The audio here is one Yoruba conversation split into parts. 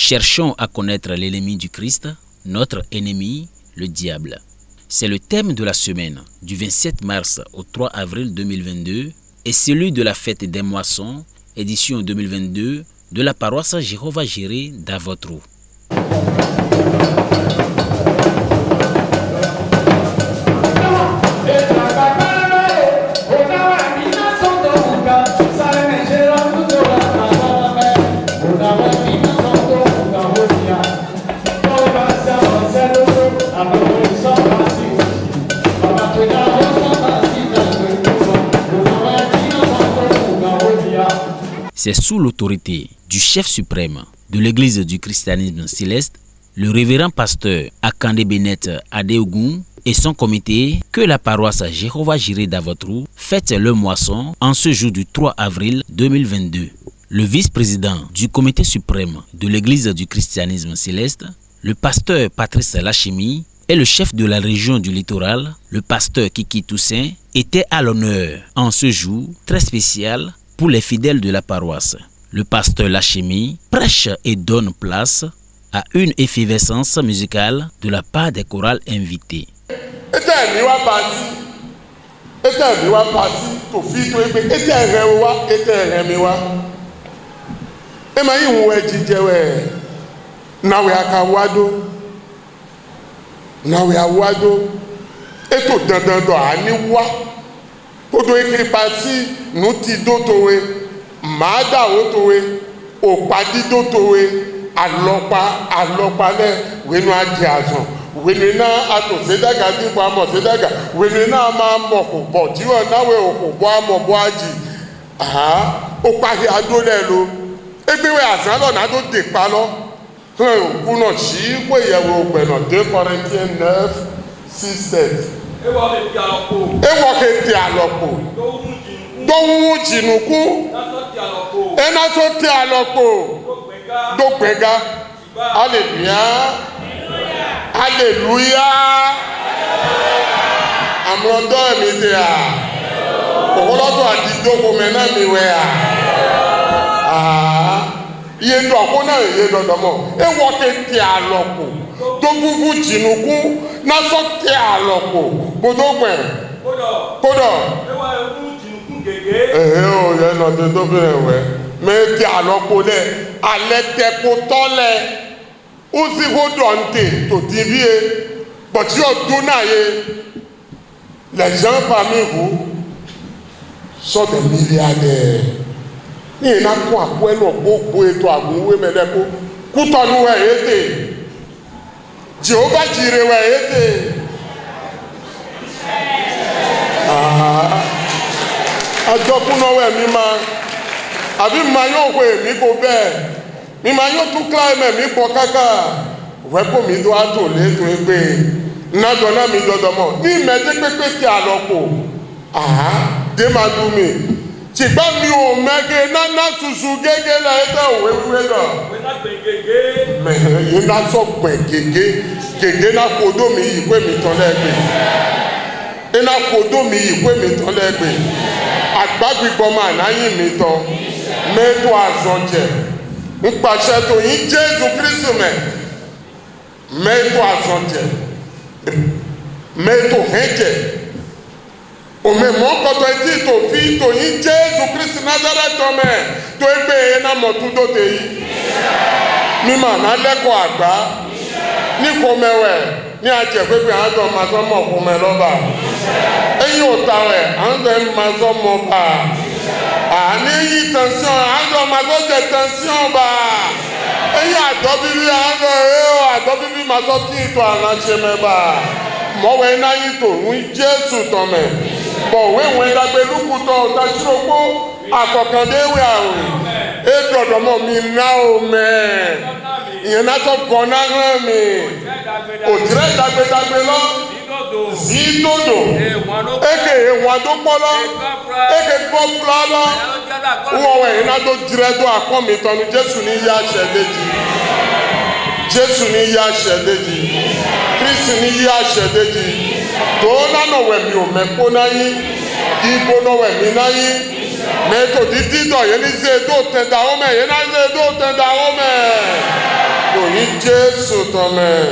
Cherchons à connaître l'ennemi du Christ, notre ennemi, le diable. C'est le thème de la semaine du 27 mars au 3 avril 2022 et celui de la fête des moissons, édition 2022 de la paroisse Jéhovah-Jireh d'Avotrou. C'est sous l'autorité du chef suprême de l'Église du christianisme céleste, le révérend pasteur Akande Bennett Adeogun et son comité que la paroisse Jéhovah-Jireh d'Avotrou fête le moisson en ce jour du 3 avril 2022. Le vice-président du comité suprême de l'Église du christianisme céleste, le pasteur Patrice Lachimi, et le chef de la région du littoral, le pasteur Kiki Toussaint, étaient à l'honneur en ce jour très spécial pour les fidèles de la paroisse. Le pasteur Lachimi prêche et donne place à une effervescence musicale de la part des chorales invités. Kodo ekri pasi nuti dotowe mada otowe opadi dotowe alopa le wenu adi azon wenu na ato sedaga di bo amo sedaga wenu na ma mo ko bo ti o na we o ko bo amo bo aji opari ado le lo egbewe azan lo na do de pa lo ku no si ko yewo ogbe no 2 Corinthians 9:6-7. Ewo ke ti alopo dowu jinuku ena so ti alopo do gbega hallelujah amrodo mi te ogolodo ati doko mena mi we iye do akona iye do mo ewo ke ti alopo do gugu jinuku na so ti alopo bodogbe kodo o ye no de do bere we me ti alopo le alete ko tole o si ho donte to divie but you do na ye les gens parmi vous sont des milliardaires ni na ko apo elo gbogbo eto agunwe meleko kutonu we ete Jéhovah-Jireh we ete ajokuno we mi ma abi ma yo we mi ko be mi ma yo tu climb mi po kaka we ko mi do ato le to egbe na do na mi dodo mo ni me de pepe ti alopo de ma du mi ti gba mi o mege na susu gege la ete we do we na gbe gege me yin na so gbe gege na kodo mi yi pe mi ton legbe ina kodo mi yi pe mi ton legbe agbagbigbo ma na yin mi ton meto azonje npase to yin Jesu Kristo meto azonje meto heje o me mo koto ti to fi to yin Jesu Kristo Nazareth to egbe na motudo te yi mi ma na leko agba ni ko mewe ni aje pepe an do ma so mo ko me loba eyin o ta we an do ma so mo ba ani yi tension an do ma so je tension ba eyin ado bibi an do ado bibi ma so ti to ana che me ba mo we na yi to un Jesu to me bo we dagbe luku to ta chiropo akokande we awe e dodo mo mi na o me ìyẹn náà tó gbọ́n náà rán mi òtírẹ́ dàgbẹ́dàgbẹ́ lọ sí dòdò eke ìwọ̀n tó pọ̀ lọ eke gbọ́ fúlá lọ wọ́n wẹ̀ yìí náà tó dirẹ́ tó àkọ́ mi tọ́nu Jésù ní yá aṣẹ léjì Jésù ní yá aṣẹ léjì Kristi ní yá aṣẹ léjì tó nánà wẹ̀ mi ò mẹ́kó náà yín kí gbóná wẹ̀ mi náà yín mẹ́tò dídí dọ̀ yẹn ní zéèdó tẹ̀dá ọmọ yẹn náà zéèdó tẹ̀dá ọmọ. tòyìn Jésù tọ́mẹ̀.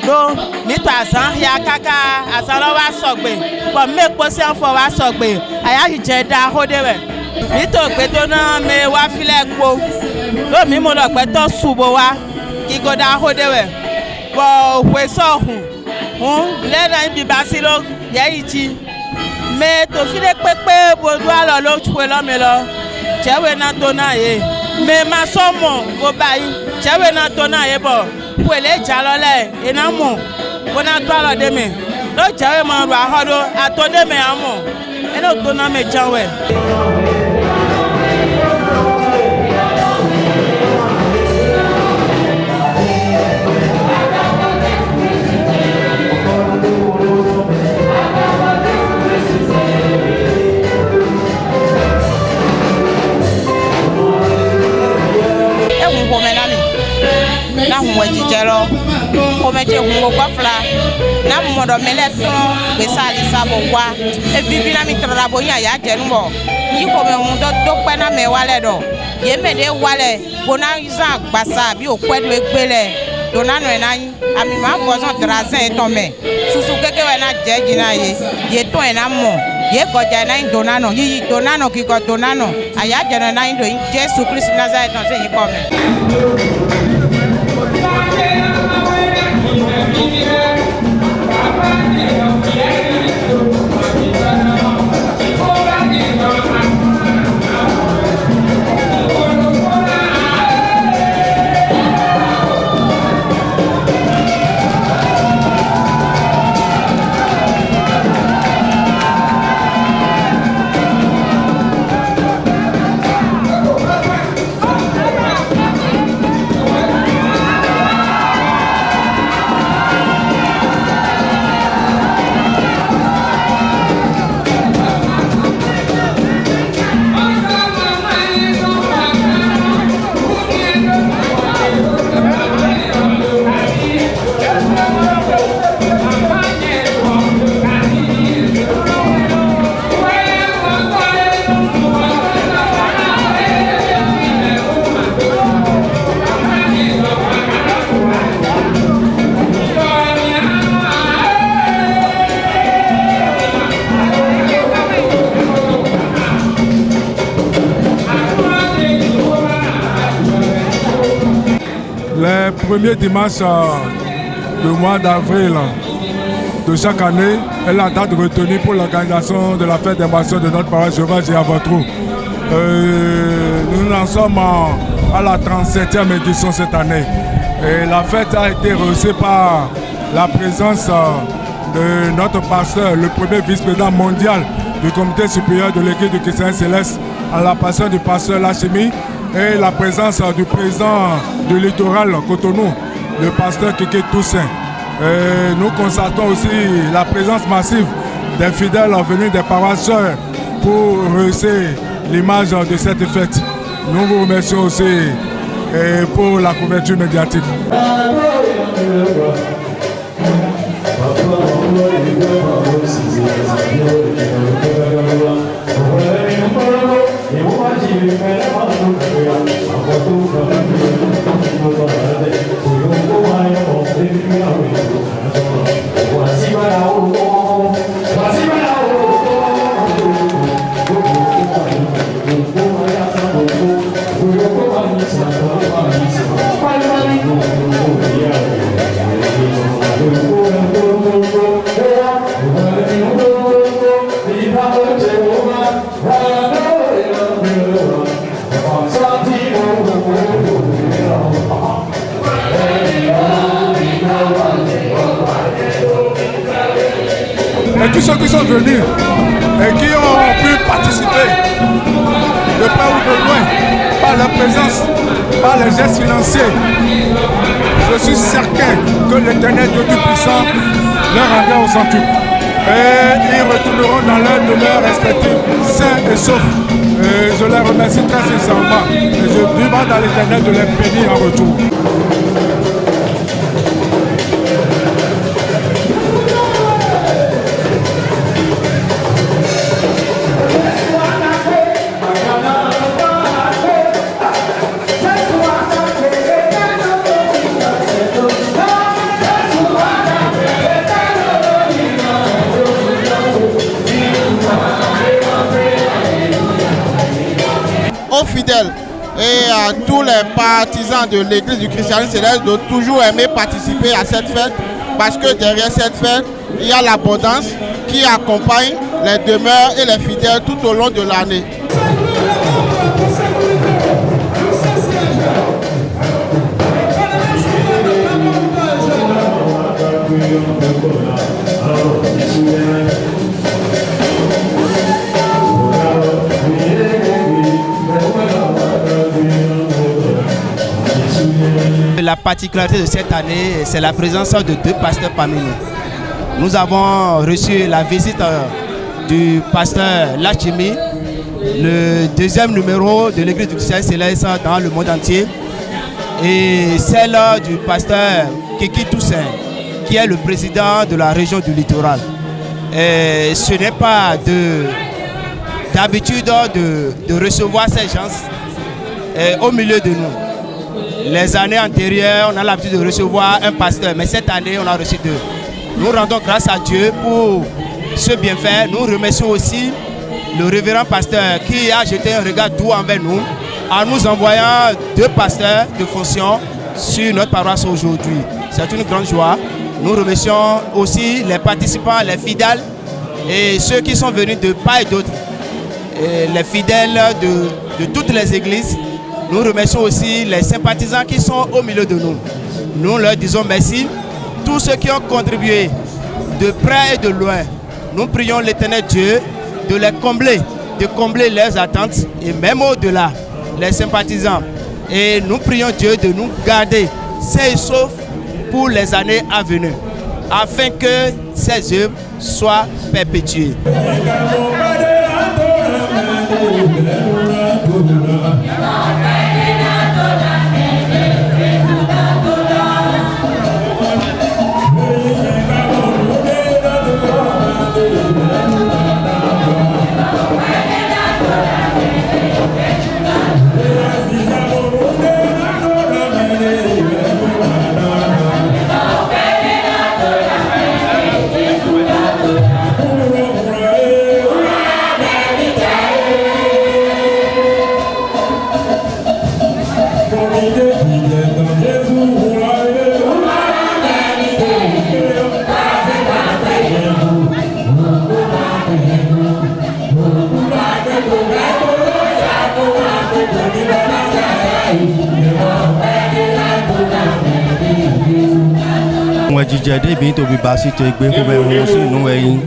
Do mito azan ya kaka azan lo wa sogbe bo me po se an fo wa sogbe aya ji je da hodewe mito gbe to na me wa file po do mi mo lo gbe to subo wa ki go da hodewe bo we so hun le na bi basilo ye iti me to file pepe bo do alo lo tuwe lo me lo jewe na to na ye me ma so mo go bayi jewe na to na ye bo wele jalole inamu bona twalo de me lo jawe ma ru ahodo atode me amo eno to na me jawe na huwa jijero komeje huwa kwafla na mmodo meleto besali sabo kwa e bibi na mitra bo ya jenumo yi ko me hun do pe na me wale do ye me de wale bona iza gbasa bi o kwedo egbele do na no na yin ami ma bozo drazen to me susu keke we na jeji na ye to e na mo ye goja na yin do na no yi do na no ki go do na no aya jeno na yin do Jesus Christ Nazareth no se yi ko me. Les premiers dimanches du mois d'avril de chaque année est la date retenue pour l'organisation de la fête des moissons de notre paroisse Jéhovah Jireh à Votrou. Nous en sommes à la 37e édition cette année. Et la fête a été reçue par la présence de notre pasteur, le premier vice-président mondial du comité supérieur de l'église du Christianisme céleste, à la personne du pasteur Lachimi, et la présence du président du littoral Cotonou, le pasteur Kéké Toussaint. Nous constatons aussi la présence massive des fidèles venus des paroisses pour rehausser l'image de cette fête. Nous vous remercions aussi pour la couverture médiatique. Et tous ceux qui sont venus et qui ont pu participer par leur présence, par les gestes financiers. Je suis certain que l'Éternel Dieu Tout-Puissant leur rendra au centuple. Et ils retourneront dans leur demeure respective, sains et saufs. Et je les remercie très sincèrement. Et je demande à l'Éternel de les bénir en retour. Aux fidèles et à tous les partisans de l'église du christianisme céleste de toujours aimer participer à cette fête, parce que derrière cette fête, il y a l'abondance qui accompagne les demeures et les fidèles tout au long de l'année. La particularité de cette année, c'est la présence de deux pasteurs parmi nous. Nous avons reçu la visite du pasteur Lachimi, le deuxième numéro de l'église du christianisme céleste dans le monde entier, et celle du pasteur Kiki Toussaint, qui est le président de la région du littoral. Et ce n'est pas d'habitude de recevoir ces gens au milieu de nous. Les années antérieures, on a l'habitude de recevoir un pasteur, mais cette année, on a reçu deux. Nous rendons grâce à Dieu pour ce bienfait. Nous remercions aussi le révérend pasteur qui a jeté un regard doux envers nous en nous envoyant deux pasteurs de fonction sur notre paroisse aujourd'hui. C'est une grande joie. Nous remercions aussi les participants, les fidèles et ceux qui sont venus de part et d'autre, les fidèles de toutes les églises. Nous remercions aussi les sympathisants qui sont au milieu de nous. Nous leur disons merci. Tous ceux qui ont contribué de près et de loin, nous prions l'Éternel Dieu de les combler, de combler leurs attentes et même au-delà, les sympathisants. Et nous prions Dieu de nous garder sains et saufs pour les années à venir, afin que ces œuvres soient perpétuées. Jadi bintu bibasi tu igbe ko be won si nu eyin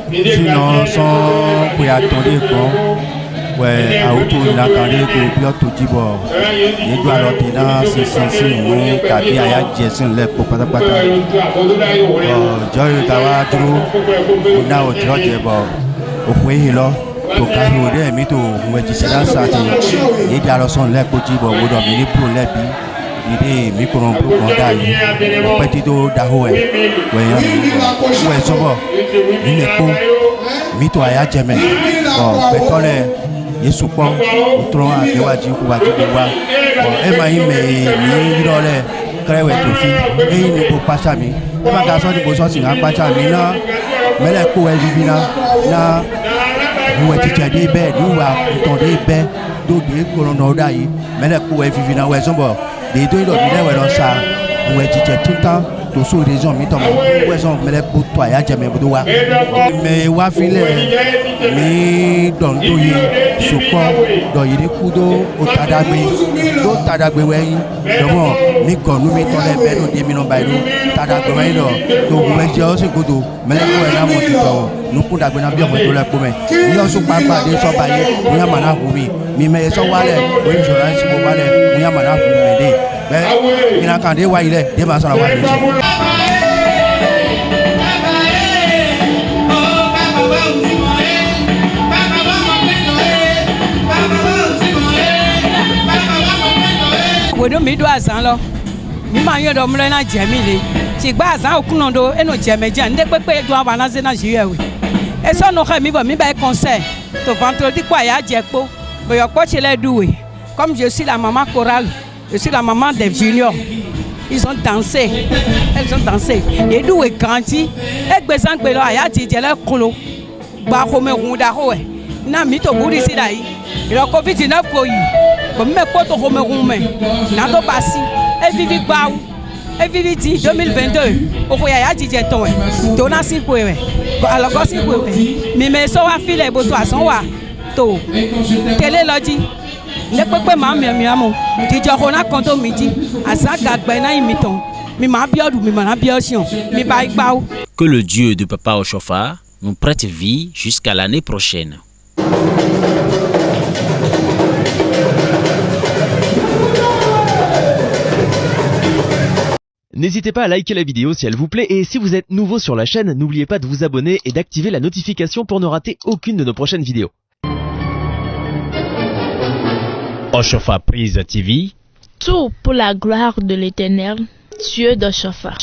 sinon son ko ya ton de gbon we auto ila kan de ko bi o to jibo ni do alo ti na si mu tàbí aya jesun le po pátápátá jo yo ta wa dúró ko na o jo je bo o fun ehin lo to ka ro de mi to we ti se da sa ti ni da lo son le po jibo wo do mi ni pro le bi ide mi koron pro kon da yi peti to da ho e we yan we so bo ni le po mi to aya jeme o pe to le Yesu pon utron adewaji ku waji de wa e ma yi me ni ro le krewe to fi e ni po pasa mi e ma ga so ni bo so si na pasa mi na mele po e vivina na wo ti jade be ni wa ton de be do de koron no da yi mele po e vivina we so bo de do do mi le we lo sa wo ti je tutan to so région mi to mo so mele ko to aya je me bodo wa me wa file mi don to yi supo do yi kudo o tadagbe we yin do mo mi gonu mi to le be no de mi no ba do tadagbe we do to we je o se godo mele ko e na mo ti to nu ku dagbe na bi o mo to le ko me ni o su pa de so ba yi ni amana hu mi me so wa le o insurance mo wa le ni amana hu me de be ina kan de wa ile de ma so na wa de wodo mi do azan lo mi ma yan do mle na je mi le ti gba azan okun do eno je meje nde pepe do aba na ze Nigeria we e so no kha mi ba conseil to vendredi kwa ya je po bo yo po chez les doués comme je suis la maman chorale je suis la maman des juniors ils ont dansé elles ont dansé et doué grandi e gbe san gbe lo aya ti je le kolo gba ko me hun da ho e na mi to buri si dai ilo covid-19 ko yi ko me ko to ko me hun me na to basi e vivi gba e vivi ti 2022 o ko ya ti je ton e to na si ko e alors go si ko e mi me so wa file bo to asan wa to tele loji le pepe ma mi amo ti jo ko na kan to mi ji asa gagbe na imi ton mi ma biodu mi ma na biosion mi ba igba o. Que le Dieu de Papa Oshofa nous prête vie jusqu'à l'année prochaine. N'hésitez pas à liker la vidéo si elle vous plaît et si vous êtes nouveau sur la chaîne, n'oubliez pas de vous abonner et d'activer la notification pour ne rater aucune de nos prochaines vidéos. Oshofa Prise TV. Tout pour la gloire de l'Éternel, Dieu d'Oshofa.